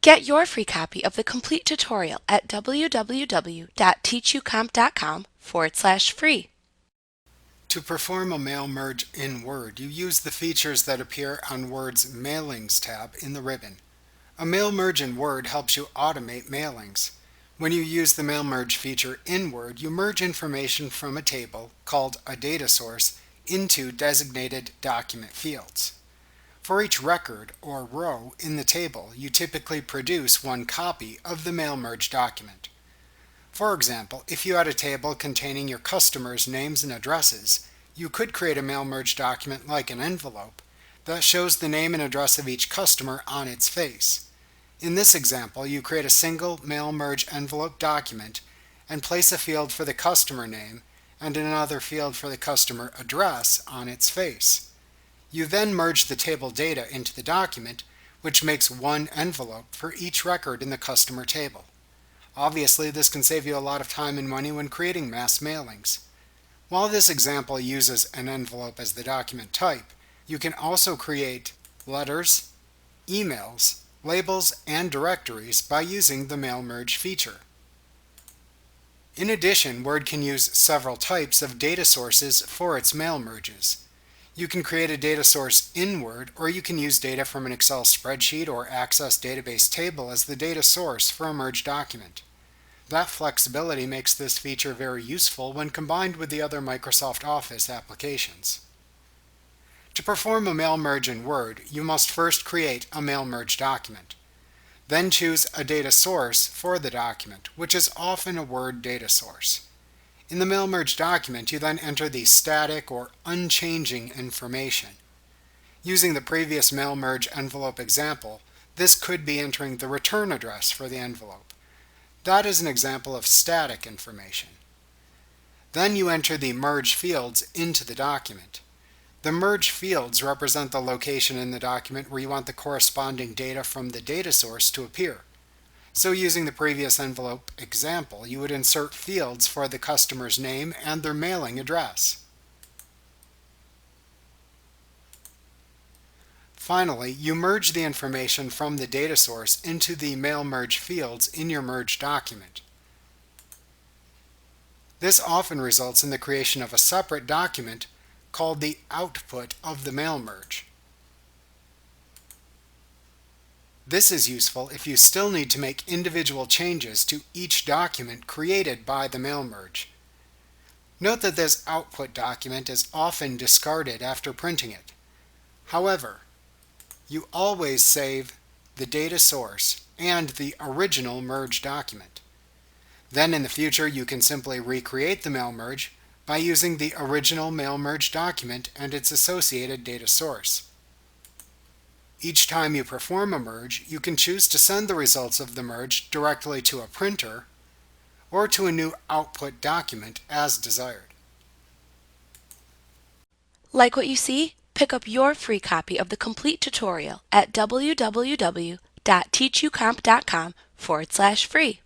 Get your free copy of the complete tutorial at www.teachucomp.com/free. To perform a mail merge in Word, you use the features that appear on Word's Mailings tab in the ribbon. A mail merge in Word helps you automate mailings. When you use the mail merge feature in Word, you merge information from a table, called a data source, into designated document fields. For each record or row in the table, you typically produce one copy of the mail merge document. For example, if you had a table containing your customers' names and addresses, you could create a mail merge document like an envelope that shows the name and address of each customer on its face. In this example, you create a single mail merge envelope document and place a field for the customer name and another field for the customer address on its face. You then merge the table data into the document, which makes one envelope for each record in the customer table. Obviously, this can save you a lot of time and money when creating mass mailings. While this example uses an envelope as the document type, you can also create letters, emails, labels, and directories by using the Mail Merge feature. In addition, Word can use several types of data sources for its mail merges. You can create a data source in Word, or you can use data from an Excel spreadsheet or Access database table as the data source for a merged document. That flexibility makes this feature very useful when combined with the other Microsoft Office applications. To perform a mail merge in Word, you must first create a mail merge document. Then choose a data source for the document, which is often a Word data source. In the mail merge document, you then enter the static or unchanging information. Using the previous mail merge envelope example, this could be entering the return address for the envelope. That is an example of static information. Then you enter the merge fields into the document. The merge fields represent the location in the document where you want the corresponding data from the data source to appear. So using the previous envelope example, you would insert fields for the customer's name and their mailing address. Finally, you merge the information from the data source into the mail merge fields in your merge document. This often results in the creation of a separate document called the output of the mail merge. This is useful if you still need to make individual changes to each document created by the mail merge. Note that this output document is often discarded after printing it. However, you always save the data source and the original merge document. Then in the future, you can simply recreate the mail merge by using the original mail merge document and its associated data source. Each time you perform a merge, you can choose to send the results of the merge directly to a printer or to a new output document as desired. Like what you see? Pick up your free copy of the complete tutorial at www.teachucomp.com/free.